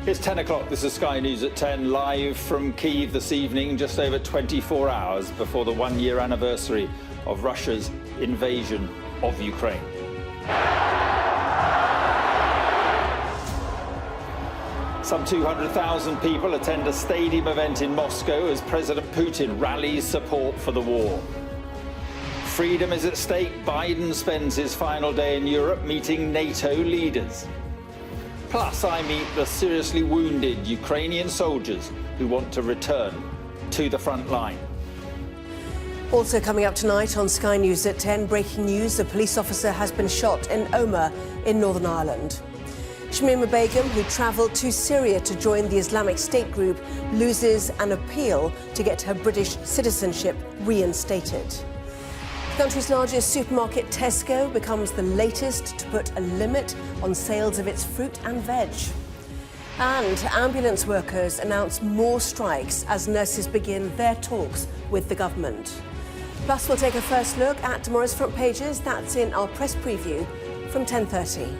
It's 10 o'clock. This is Sky News at 10, live from Kyiv this evening, just over 24 hours before the one-year anniversary of Russia's invasion of Ukraine. Some 200,000 people attend a stadium event in Moscow as President Putin rallies support for the war. Freedom is at stake. Biden spends his final day in Europe meeting NATO leaders. Plus, I meet the seriously wounded Ukrainian soldiers who want to return to the front line. Also coming up tonight on Sky News at 10, breaking news: a police officer has been shot in Omagh in Northern Ireland. Begum, who travelled to Syria to join the Islamic State group, loses an appeal to get her British citizenship reinstated. The country's largest supermarket, Tesco, becomes the latest to put a limit on sales of its fruit and veg. And ambulance workers announce more strikes as nurses begin their talks with the government. Plus, we'll take a first look at tomorrow's front pages. That's in our press preview from 10:30.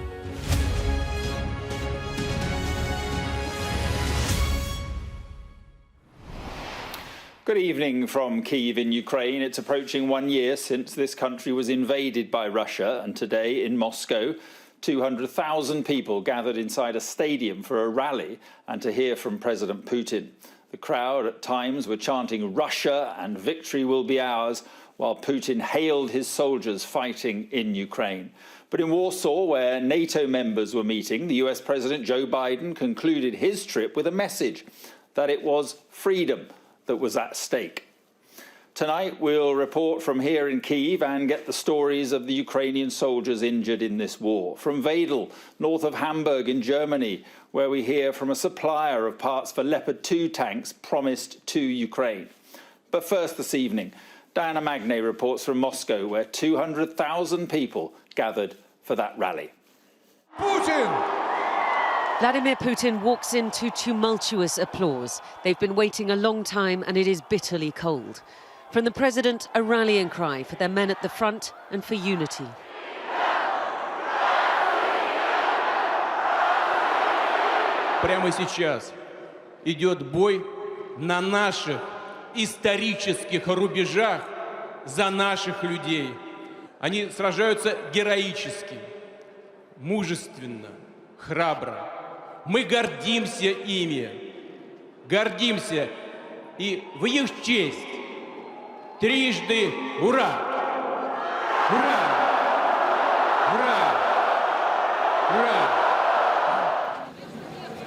Good evening from Kyiv in Ukraine. It's approaching 1 year since this country was invaded by Russia, and today in Moscow, 200,000 people gathered inside a stadium for a rally and to hear from President Putin. The crowd at times were chanting Russia and victory will be ours, while Putin hailed his soldiers fighting in Ukraine. But in Warsaw, where NATO members were meeting, the US President Joe Biden concluded his trip with a message that it was freedom that was at stake. Tonight, we'll report from here in Kyiv and get the stories of the Ukrainian soldiers injured in this war. From Wedel, north of Hamburg in Germany, where we hear from a supplier of parts for Leopard 2 tanks promised to Ukraine. But first this evening, Diana Magne reports from Moscow, where 200,000 people gathered for that rally. Putin! Vladimir Putin walks into tumultuous applause. They've been waiting a long time and it is bitterly cold. From the president, a rallying cry for their men at the front and for unity. Прямо сейчас идет бой на наших исторических рубежах за наших людей. Они сражаются героически, мужественно, храбро. Мы гордимся ими, гордимся, и в их честь трижды ура! Ура! Ура! Ура!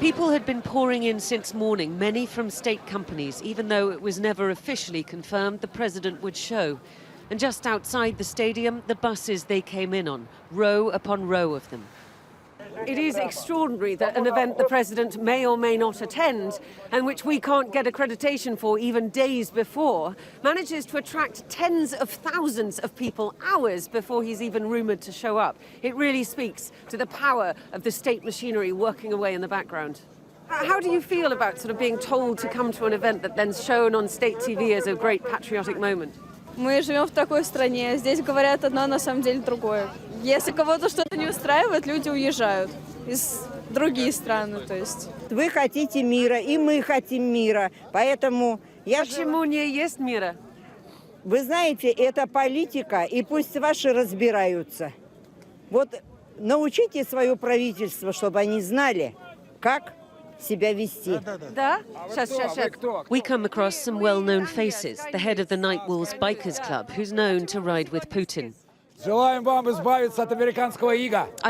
People had been pouring in since morning, many from state companies, even though it was never officially confirmed the president would show. And just outside the stadium, the buses they came in on, row upon row of them. It is extraordinary that an event the president may or may not attend, and which we can't get accreditation for even days before, manages to attract tens of thousands of people hours before he's even rumoured to show up. It really speaks to the power of the state machinery working away in the background. How do you feel about sort of being told to come to an event that then's shown on state TV as a great patriotic moment? Мы живем в такой стране, здесь говорят одно, на самом деле другое. Если кого-то что-то не устраивает, люди уезжают из других стран, то есть. Вы хотите мира, и мы хотим мира, поэтому я... Почему не есть мира? Вы знаете, это политика, и пусть ваши разбираются. Вот научите свое правительство, чтобы они знали, как себя вести. We come across some well-known faces. The head of the Night Wolves Bikers Club, who's known to ride with Putin. I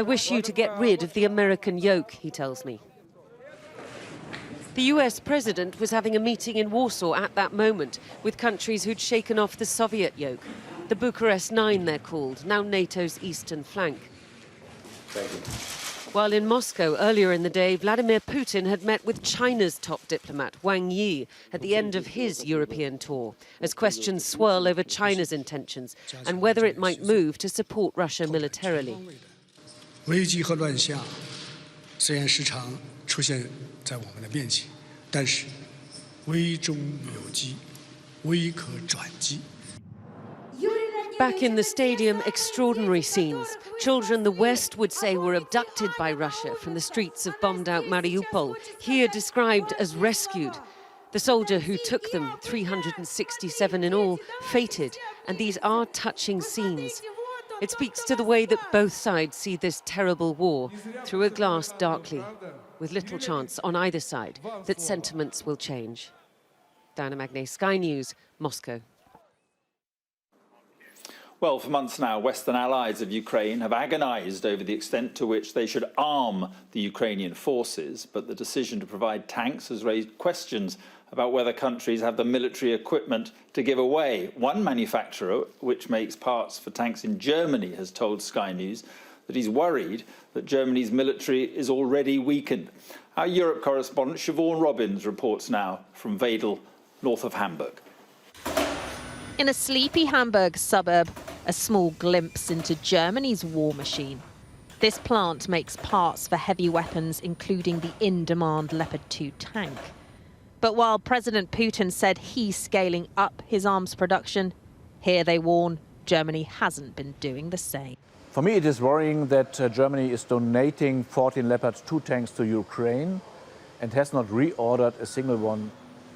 wish you to get rid of the American yoke, he tells me. The US president was having a meeting in Warsaw at that moment with countries who'd shaken off the Soviet yoke. The Bucharest Nine, they're called, now NATO's eastern flank. Thank you. While in Moscow earlier in the day, Vladimir Putin had met with China's top diplomat, Wang Yi, at the end of his European tour, as questions swirl over China's intentions and whether it might move to support Russia militarily. 危机和乱象虽然时常出现在我们的面前，但是危中有机，危可转机。Back in the stadium, extraordinary scenes. Children the West would say were abducted by Russia from the streets of bombed-out Mariupol, here described as rescued. The soldier who took them, 367 in all, fated, and these are touching scenes. It speaks to the way that both sides see this terrible war, through a glass darkly, with little chance on either side that sentiments will change. Diana Magne, Sky News, Moscow. Well, for months now, Western allies of Ukraine have agonised over the extent to which they should arm the Ukrainian forces, but the decision to provide tanks has raised questions about whether countries have the military equipment to give away. One manufacturer, which makes parts for tanks in Germany, has told Sky News that he's worried that Germany's military is already weakened. Our Europe correspondent Siobhan Robbins reports now from Wedel, north of Hamburg. In a sleepy Hamburg suburb, a small glimpse into Germany's war machine. This plant makes parts for heavy weapons, including the in-demand Leopard 2 tank. But while President Putin said he's scaling up his arms production, here they warn Germany hasn't been doing the same. For me, it is worrying that Germany is donating 14 Leopard 2 tanks to Ukraine and has not reordered a single one.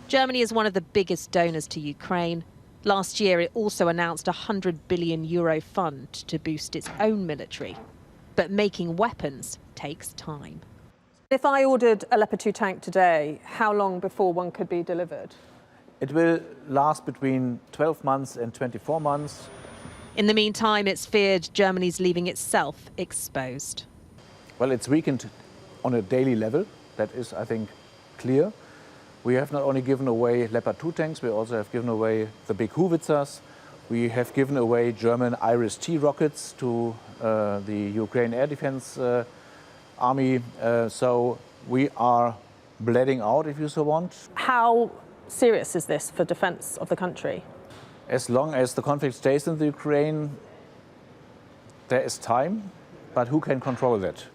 Germany is one of the biggest donors to Ukraine. Last year, it also announced a €100 billion fund to boost its own military. But making weapons takes time. If I ordered a Leopard 2 tank today, how long before one could be delivered? It will last between 12 months and 24 months. In the meantime, it's feared Germany's leaving itself exposed. Well, it's weakened on a daily level. That is, I think, clear. We have not only given away Leopard 2 tanks, we also have given away the big howitzers. We have given away German Iris-T rockets to the Ukraine Air Defense Army. So we are bleeding out, if you so want. How serious is this for defense of the country? As long as the conflict stays in the Ukraine, there is time, but who can control that?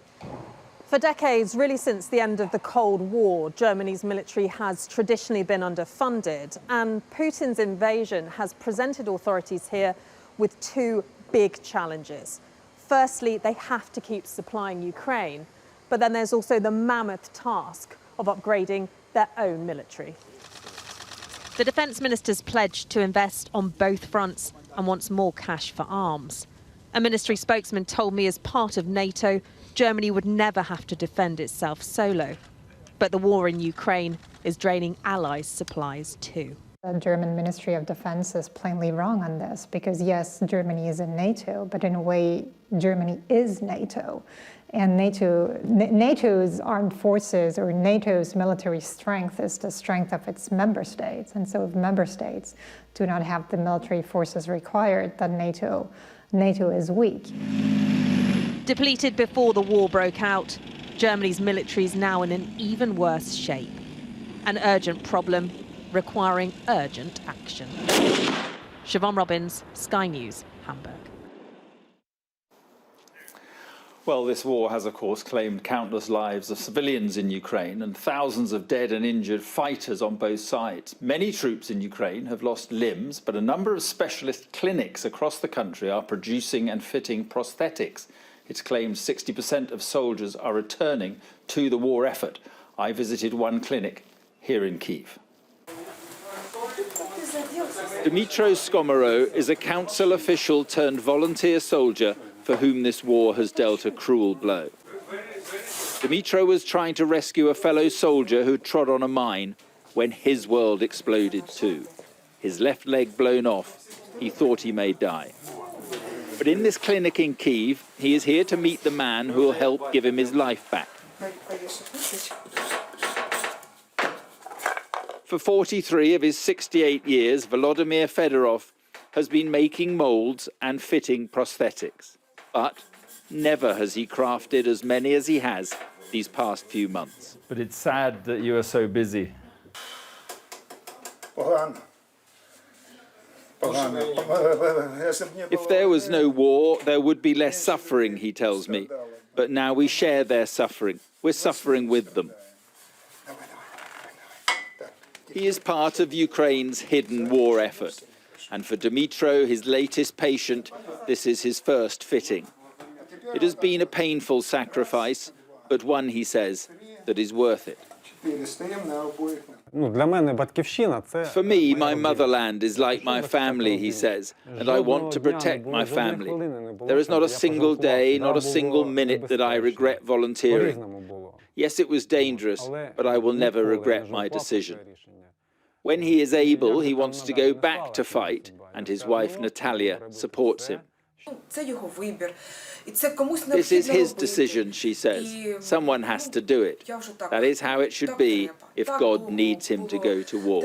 For decades, really since the end of the Cold War, Germany's military has traditionally been underfunded, and Putin's invasion has presented authorities here with two big challenges. Firstly, they have to keep supplying Ukraine, but then there's also the mammoth task of upgrading their own military. The defence minister's pledged to invest on both fronts and wants more cash for arms. A ministry spokesman told me as part of NATO, Germany would never have to defend itself solo. But the war in Ukraine is draining allies' supplies too. The German Ministry of Defense is plainly wrong on this because, yes, Germany is in NATO, but in a way, Germany is NATO. And NATO's armed forces or NATO's military strength is the strength of its member states. And so if member states do not have the military forces required, then NATO is weak. Depleted before the war broke out, Germany's military is now in an even worse shape. An urgent problem requiring urgent action. Siobhan Robbins, Sky News, Hamburg. Well, this war has, of course, claimed countless lives of civilians in Ukraine and thousands of dead and injured fighters on both sides. Many troops in Ukraine have lost limbs, but a number of specialist clinics across the country are producing and fitting prosthetics. It's claimed 60% of soldiers are returning to the war effort. I visited one clinic here in Kyiv. Dmytro Skomaro is a council official turned volunteer soldier for whom this war has dealt a cruel blow. Dmytro was trying to rescue a fellow soldier who trod on a mine when his world exploded too. His left leg blown off, he thought he may die. But in this clinic in Kyiv, he is here to meet the man who will help give him his life back. For 43 of his 68 years, Volodymyr Fedorov has been making moulds and fitting prosthetics. But never has he crafted as many as he has these past few months. But it's sad that you are so busy. If there was no war, there would be less suffering, he tells me. But now we share their suffering. We're suffering with them. He is part of Ukraine's hidden war effort. And for Dmytro, his latest patient, this is his first fitting. It has been a painful sacrifice, but one, he says, that is worth it. For me, my motherland is like my family, he says, and I want to protect my family. There is not a single day, not a single minute that I regret volunteering. Yes, it was dangerous, but I will never regret my decision. When he is able, he wants to go back to fight, and his wife Natalia supports him. This is his decision, she says. Someone has to do it. That is how it should be if God needs him to go to war.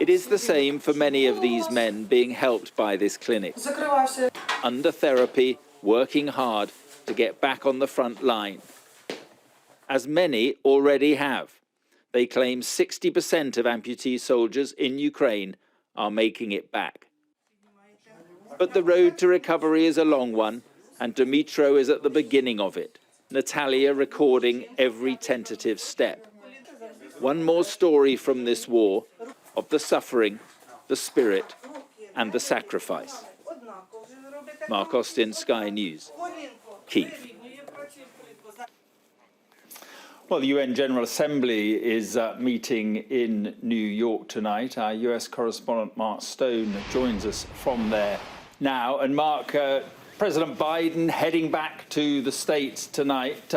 It is the same for many of these men being helped by this clinic. Under therapy, working hard to get back on the front line. As many already have. They claim 60% of amputee soldiers in Ukraine are making it back. But the road to recovery is a long one, and Dmytro is at the beginning of it, Natalia recording every tentative step. One more story from this war of the suffering, the spirit, and the sacrifice. Mark Austin, Sky News, Kyiv. Well, the UN General Assembly is meeting in New York tonight. Our US correspondent Mark Stone joins us from there now. And Mark, President Biden heading back to the States tonight.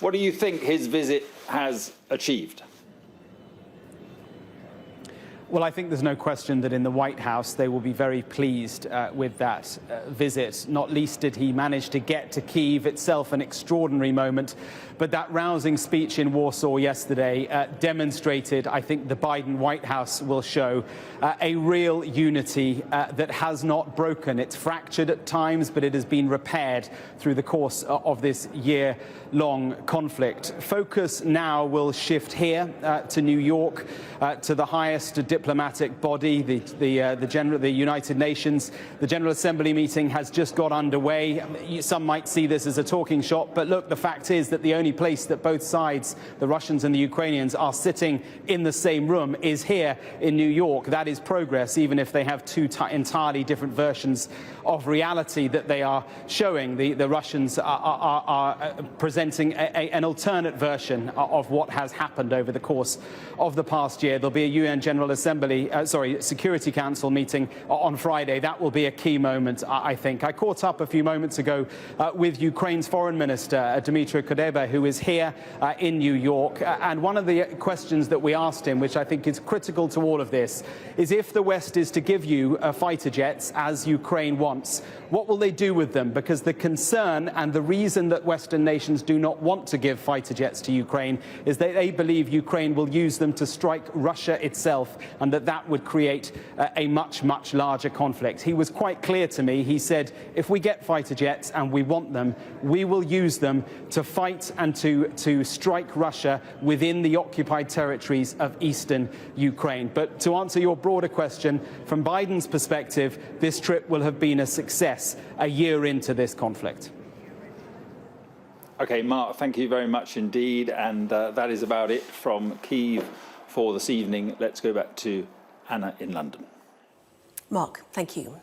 What do you think his visit has achieved? Well, I think there's no question that in the White House they will be very pleased with that visit. Not least did he manage to get to Kyiv, itself an extraordinary moment. But that rousing speech in Warsaw yesterday demonstrated, I think the Biden White House will show, a real unity that has not broken. It's fractured at times, but it has been repaired through the course of this year-long conflict. Focus now will shift here to New York, to the highest diplomatic body, the United Nations. The General Assembly meeting has just got underway. Some might see this as a talking shop, but look, the fact is that the only place that both sides, the Russians and the Ukrainians, are sitting in the same room is here in New York. That is progress, even if they have two entirely different versions of reality that they are showing. The Russians are presenting an alternate version of what has happened over the course of the past year. There'll be a UN General Assembly, Security Council meeting on Friday. That will be a key moment, I think. I caught up a few moments ago with Ukraine's Foreign Minister, Dmytro Kuleba, who is here in New York. And one of the questions that we asked him, which I think is critical to all of this, is if the West is to give you fighter jets, as Ukraine wants, what will they do with them? Because the concern and the reason that Western nations do not want to give fighter jets to Ukraine is that they believe Ukraine will use them to strike Russia itself, and that would create a much, much larger conflict. He was quite clear to me. He said, if we get fighter jets and we want them, we will use them to fight and to strike Russia within the occupied territories of eastern Ukraine. But to answer your broader question, from Biden's perspective, this trip will have been a success a year into this conflict. OK, Mark, thank you very much indeed. And that is about it from Kyiv for this evening. Let's go back to Anna in London. Mark, thank you.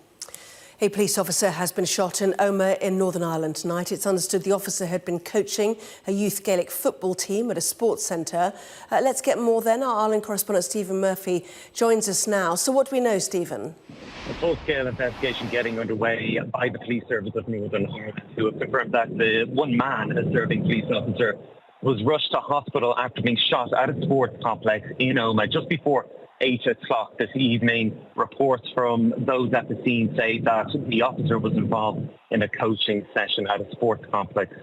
A police officer has been shot in Omagh in Northern Ireland tonight. It's understood the officer had been coaching a youth Gaelic football team at a sports centre. Let's get more then. Our Ireland correspondent Stephen Murphy joins us now. So what do we know, Stephen? A full-scale investigation getting underway by the police service of Northern Ireland, who have confirmed that the one man, a serving police officer, was rushed to hospital after being shot at a sports complex in Omagh just before 8 o'clock this evening. Reports from those at the scene say that the officer was involved in a coaching session at a sports complex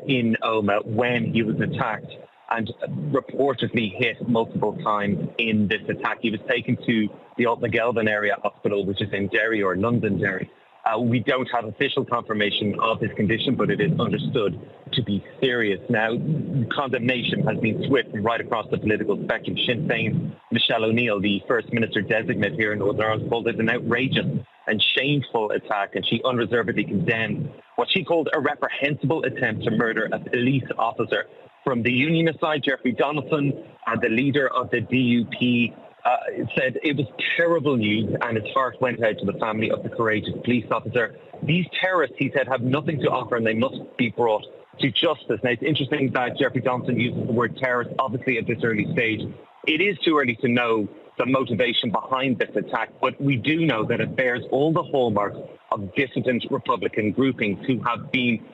in Omagh when he was attacked and reportedly hit multiple times in this attack. He was taken to the Altnagelvin area hospital, which is in Derry or Londonderry. We don't have official confirmation of his condition, but it is understood to be serious. Now, condemnation has been swift right across the political spectrum. Sinn Féin, Michelle O'Neill, the First Minister designate here in Northern Ireland, called it an outrageous and shameful attack, and she unreservedly condemned what she called a reprehensible attempt to murder a police officer. From the unionist side, Jeffrey Donaldson, the leader of the DUP, said it was terrible news and his heart went out to the family of the courageous police officer. These terrorists, he said, have nothing to offer and they must be brought to justice. Now, it's interesting that Jeffrey Johnson uses the word terrorist, obviously, at this early stage. It is too early to know the motivation behind this attack, but we do know that it bears all the hallmarks of dissident Republican groupings who have been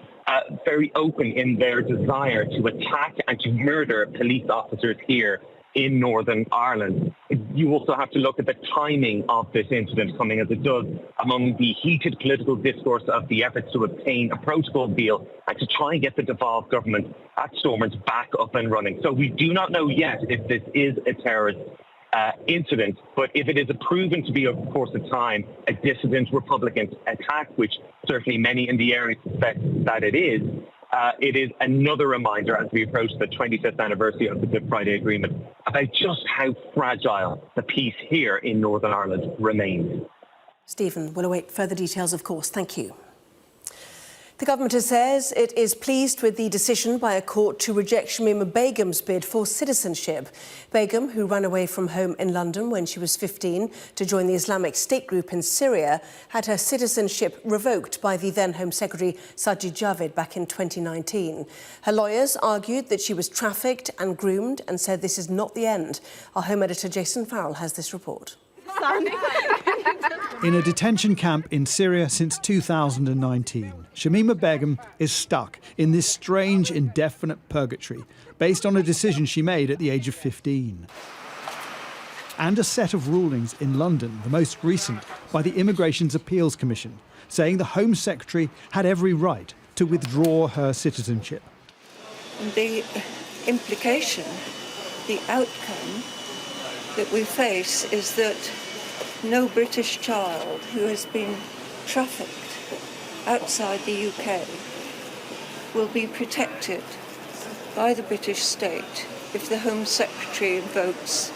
very open in their desire to attack and to murder police officers here in Northern Ireland. You also have to look at the timing of this incident coming as it does among the heated political discourse of the efforts to obtain a protocol deal and to try and get the devolved government at Stormont back up and running. So we do not know yet if this is a terrorist incident, but if it is proven to be, of course, at time, a dissident Republican attack, which certainly many in the area suspect that it is another reminder as we approach the 25th anniversary of the Good Friday Agreement about just how fragile the peace here in Northern Ireland remains. Stephen, we'll await further details, of course. Thank you. The government says it is pleased with the decision by a court to reject Shamima Begum's bid for citizenship. Begum, who ran away from home in London when she was 15 to join the Islamic State group in Syria, had her citizenship revoked by the then Home Secretary Sajid Javid back in 2019. Her lawyers argued that she was trafficked and groomed and said this is not the end. Our Home Editor Jason Farrell has this report. In a detention camp in Syria since 2019, Shamima Begum is stuck in this strange, indefinite purgatory based on a decision she made at the age of 15. And a set of rulings in London, the most recent by the Immigration's Appeals Commission, saying the Home Secretary had every right to withdraw her citizenship. The implication, the outcome that we face is that no British child who has been trafficked outside the UK will be protected by the British state if the Home Secretary invokes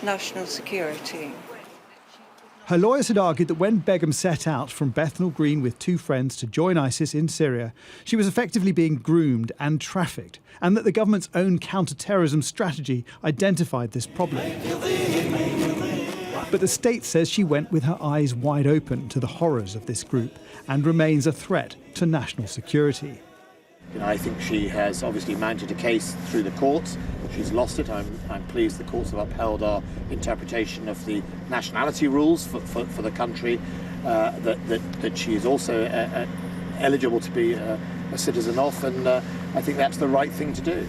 national security. Her lawyers had argued that when Begum set out from Bethnal Green with two friends to join ISIS in Syria, she was effectively being groomed and trafficked, and that the government's own counter-terrorism strategy identified this problem. But the state says she went with her eyes wide open to the horrors of this group and remains a threat to national security. I think she has obviously mounted a case through the courts. She's lost it. I'm pleased the courts have upheld our interpretation of the nationality rules for the country, that she is also eligible to be a citizen of, and I think that's the right thing to do.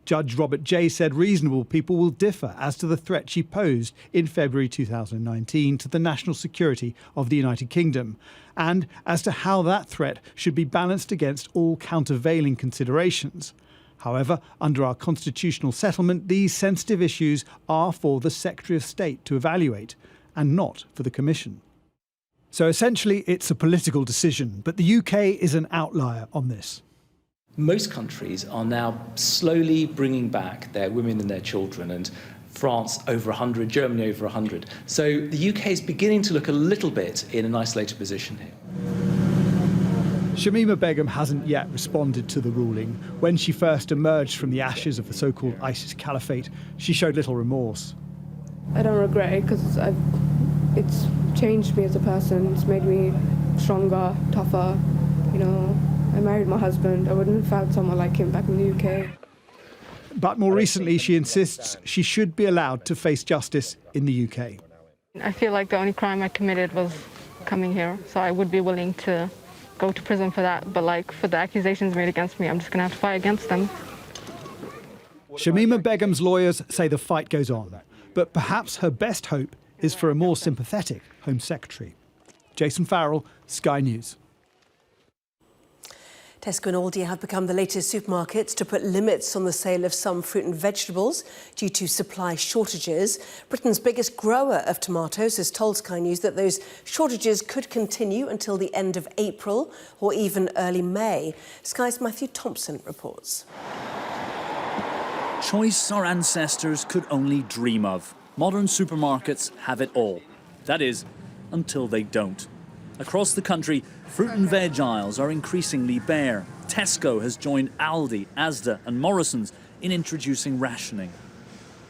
Judge Robert Jay said reasonable people will differ as to the threat she posed in February 2019 to the national security of the United Kingdom, and as to how that threat should be balanced against all countervailing considerations. However, under our constitutional settlement, these sensitive issues are for the Secretary of State to evaluate, and not for the Commission. So essentially, it's a political decision, but the UK is an outlier on this. Most countries are now slowly bringing back their women and their children, and France over 100, Germany over 100. So the UK is beginning to look a little bit in an isolated position here. Shamima Begum hasn't yet responded to the ruling. When she first emerged from the ashes of the so-called ISIS caliphate, she showed little remorse. I don't regret it because it's changed me as a person. It's made me stronger, tougher, you know. I married my husband. I wouldn't have found someone like him back in the UK. But more recently, she insists she should be allowed to face justice in the UK. I feel like the only crime I committed was coming here, so I would be willing to go to prison for that. But like for the accusations made against me, I'm just going to have to fight against them. Shamima Begum's lawyers say the fight goes on, but perhaps her best hope is for a more sympathetic Home Secretary. Jason Farrell, Sky News. Tesco and Aldi have become the latest supermarkets to put limits on the sale of some fruit and vegetables due to supply shortages. Britain's biggest grower of tomatoes has told Sky News that those shortages could continue until the end of April or even early May. Sky's Matthew Thompson reports. Choice our ancestors could only dream of. Modern supermarkets have it all. That is, until they don't. Across the country, fruit and veg aisles are increasingly bare. Tesco has joined Aldi, Asda and Morrison's in introducing rationing.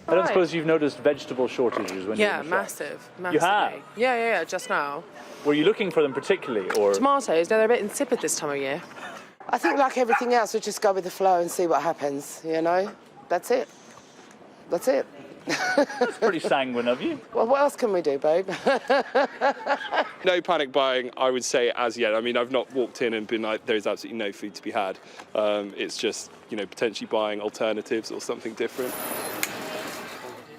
I don't suppose you've noticed vegetable shortages when you're in the shop? Massive. You have? Yeah, just now. Were you looking for them particularly, or...? Tomatoes, they're a bit insipid this time of year. I think like everything else, we just go with the flow and see what happens, you know? That's it. That's it. That's pretty sanguine of you. Well, what else can we do, babe? No panic buying, I would say, as yet. I mean, I've not walked in and been like, there's absolutely no food to be had. It's just, you know, potentially buying alternatives or something different.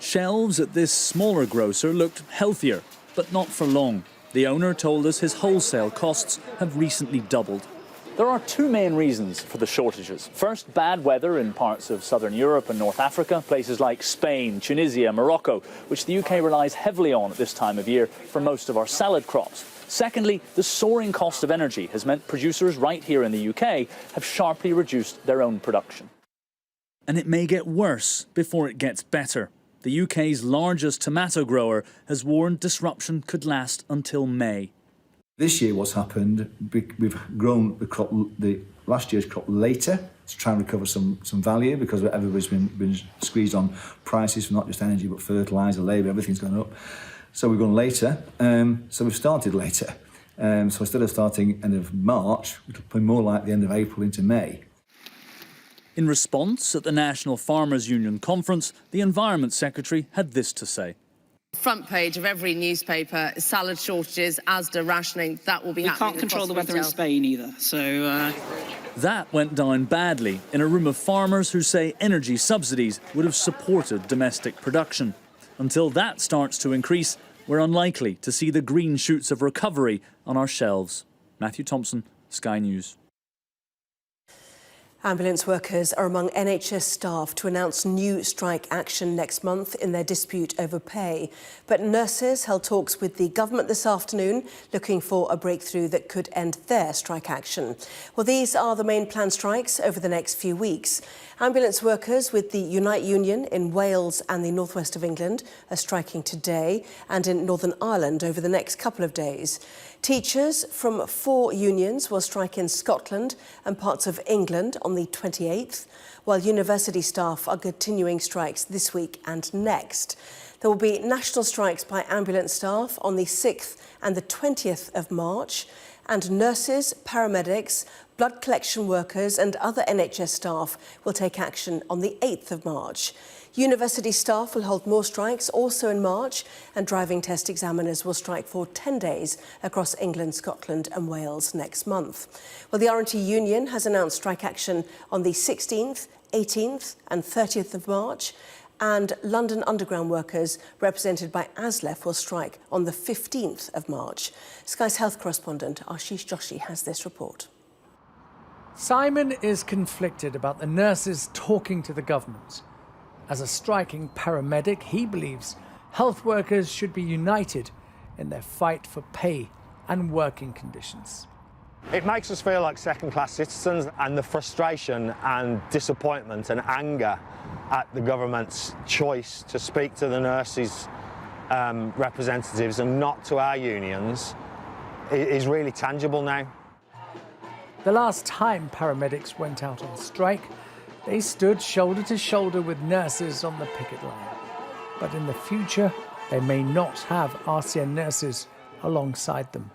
Shelves at this smaller grocer looked healthier, but not for long. The owner told us his wholesale costs have recently doubled. There are two main reasons for the shortages. First, bad weather in parts of southern Europe and North Africa, places like Spain, Tunisia, Morocco, which the UK relies heavily on at this time of year for most of our salad crops. Secondly, the soaring cost of energy has meant producers right here in the UK have sharply reduced their own production. And it may get worse before it gets better. The UK's largest tomato grower has warned disruption could last until May. This year what's happened, we've grown the last year's crop later to try and recover some value because everybody's been squeezed on prices for not just energy but fertiliser, labour, everything's gone up. So we've gone later, so we've started later. So instead of starting end of March, it'll be more like the end of April into May. In response, at the National Farmers Union conference, the Environment Secretary had this to say. Front page of every newspaper, salad shortages, Asda rationing, that will be happening. We can't control the weather in Spain either, so... That went down badly in a room of farmers who say energy subsidies would have supported domestic production. Until that starts to increase, we're unlikely to see the green shoots of recovery on our shelves. Matthew Thompson, Sky News. Ambulance workers are among NHS staff to announce new strike action next month in their dispute over pay. But nurses held talks with the government this afternoon, looking for a breakthrough that could end their strike action. Well, these are the main planned strikes over the next few weeks. Ambulance workers with the Unite Union in Wales and the northwest of England are striking today and in Northern Ireland over the next couple of days. Teachers from 4 unions will strike in Scotland and parts of England on the 28th, while university staff are continuing strikes this week and next. There will be national strikes by ambulance staff on the 6th and the 20th of March, and nurses, paramedics, blood collection workers and other NHS staff will take action on the 8th of March. University staff will hold more strikes also in March, and driving test examiners will strike for 10 days across England, Scotland and Wales next month. Well, the R&T union has announced strike action on the 16th, 18th and 30th of March, and London Underground workers, represented by ASLEF, will strike on the 15th of March. Sky's health correspondent Ashish Joshi has this report. Simon is conflicted about the nurses talking to the government. As a striking paramedic, he believes health workers should be united in their fight for pay and working conditions. It makes us feel like second-class citizens, and the frustration and disappointment and anger at the government's choice to speak to the nurses' representatives and not to our unions is really tangible now. The last time paramedics went out on strike, they stood shoulder to shoulder with nurses on the picket line. But in the future, they may not have RCN nurses alongside them.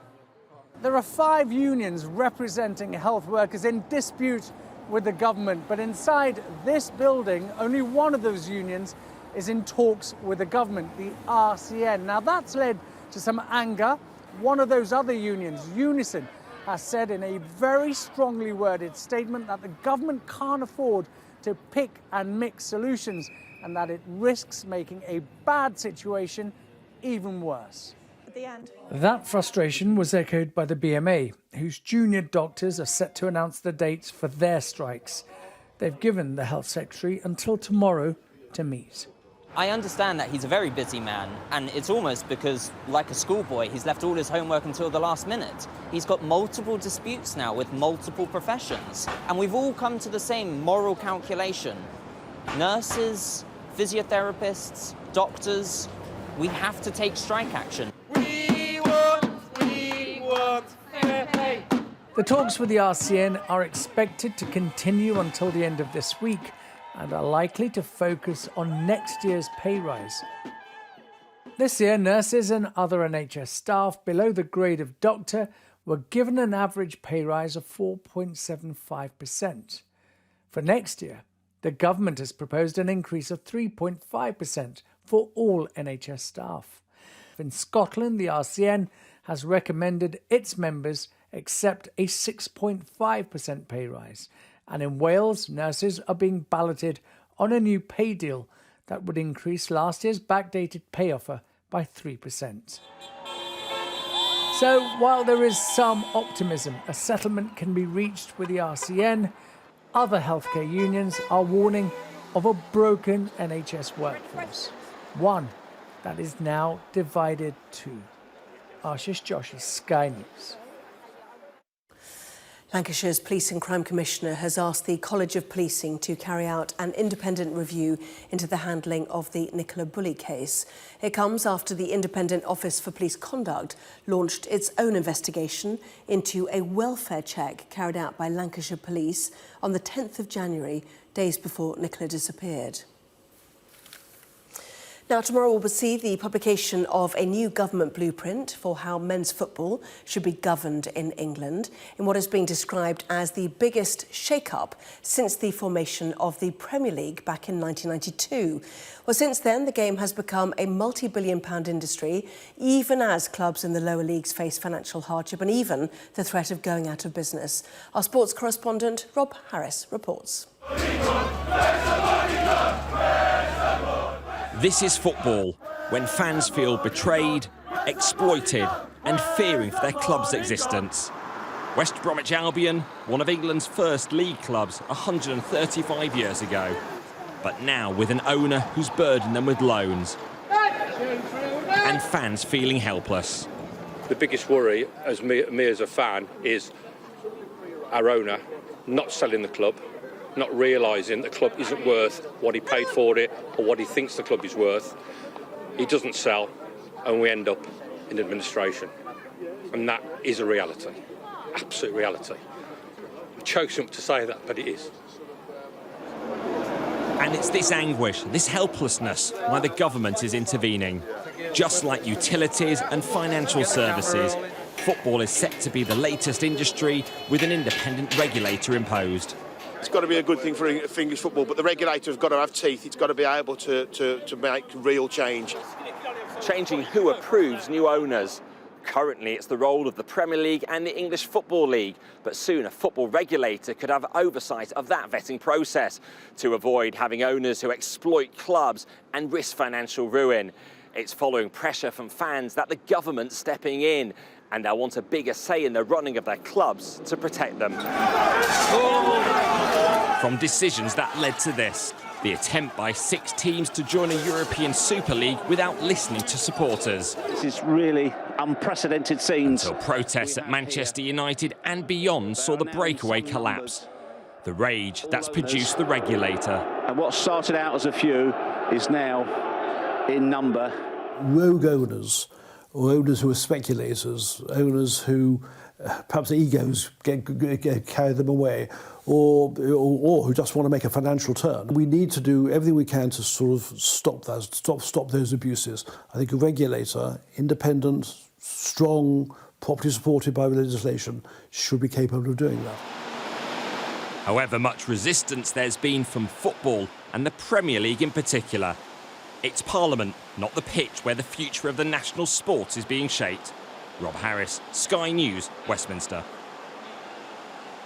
There are 5 unions representing health workers in dispute with the government, but inside this building, only one of those unions is in talks with the government, the RCN. Now that's led to some anger. One of those other unions, Unison, has said in a very strongly worded statement that the government can't afford to pick and mix solutions and that it risks making a bad situation even worse. At the end. That frustration was echoed by the BMA, whose junior doctors are set to announce the dates for their strikes. They've given the Health Secretary until tomorrow to meet. I understand that he's a very busy man, and it's almost because, like a schoolboy, he's left all his homework until the last minute. He's got multiple disputes now with multiple professions, and we've all come to the same moral calculation. Nurses, physiotherapists, doctors, we have to take strike action. We want fair pay. The talks with the RCN are expected to continue until the end of this week, and are likely to focus on next year's pay rise. This year, nurses and other NHS staff below the grade of doctor were given an average pay rise of 4.75%. For next year, the government has proposed an increase of 3.5% for all NHS staff. In Scotland, the RCN has recommended its members accept a 6.5% pay rise. And in Wales, nurses are being balloted on a new pay deal that would increase last year's backdated pay offer by 3%. So while there is some optimism a settlement can be reached with the RCN, other healthcare unions are warning of a broken NHS workforce. One that is now divided too. Ashish Joshi, Sky News. Lancashire's Police and Crime Commissioner has asked the College of Policing to carry out an independent review into the handling of the Nicola Bulley case. It comes after the Independent Office for Police Conduct launched its own investigation into a welfare check carried out by Lancashire Police on the 10th of January, days before Nicola disappeared. Now, tomorrow we'll see the publication of a new government blueprint for how men's football should be governed in England, in what is being described as the biggest shake-up since the formation of the Premier League back in 1992. Well, since then, the game has become a multi-billion-pound industry, even as clubs in the lower leagues face financial hardship and even the threat of going out of business. Our sports correspondent, Rob Harris, reports. This is football, when fans feel betrayed, exploited and fearing for their club's existence. West Bromwich Albion, one of England's first league clubs 135 years ago, but now with an owner who's burdened them with loans and fans feeling helpless. The biggest worry, as me as a fan, is our owner not selling the club, not realising the club isn't worth what he paid for it or what he thinks the club is worth. He doesn't sell and we end up in administration. And that is a reality, absolute reality. It chokes him to say that, but it is. And it's this anguish, this helplessness, why the government is intervening. Just like utilities and financial services, football is set to be the latest industry with an independent regulator imposed. It's got to be a good thing for English football, but the regulator's got to have teeth. It's got to be able to make real change. Changing who approves new owners. Currently, it's the role of the Premier League and the English Football League, but soon a football regulator could have oversight of that vetting process to avoid having owners who exploit clubs and risk financial ruin. It's following pressure from fans that the government's stepping in, and they'll want a bigger say in the running of their clubs to protect them. From decisions that led to this, the attempt by 6 teams to join a European Super League without listening to supporters. This is really unprecedented scenes. Until protests at Manchester United and beyond saw the breakaway collapse. The rage that's produced the regulator. And what started out as a few is now in number. Rogue owners, or owners who are speculators, owners who perhaps egos carry them away, or who just want to make a financial turn. We need to do everything we can to sort of stop that, stop those abuses. I think a regulator, independent, strong, properly supported by legislation, should be capable of doing that. However much resistance there's been from football, and the Premier League in particular, it's Parliament, not the pitch, where the future of the national sport is being shaped. Rob Harris, Sky News, Westminster.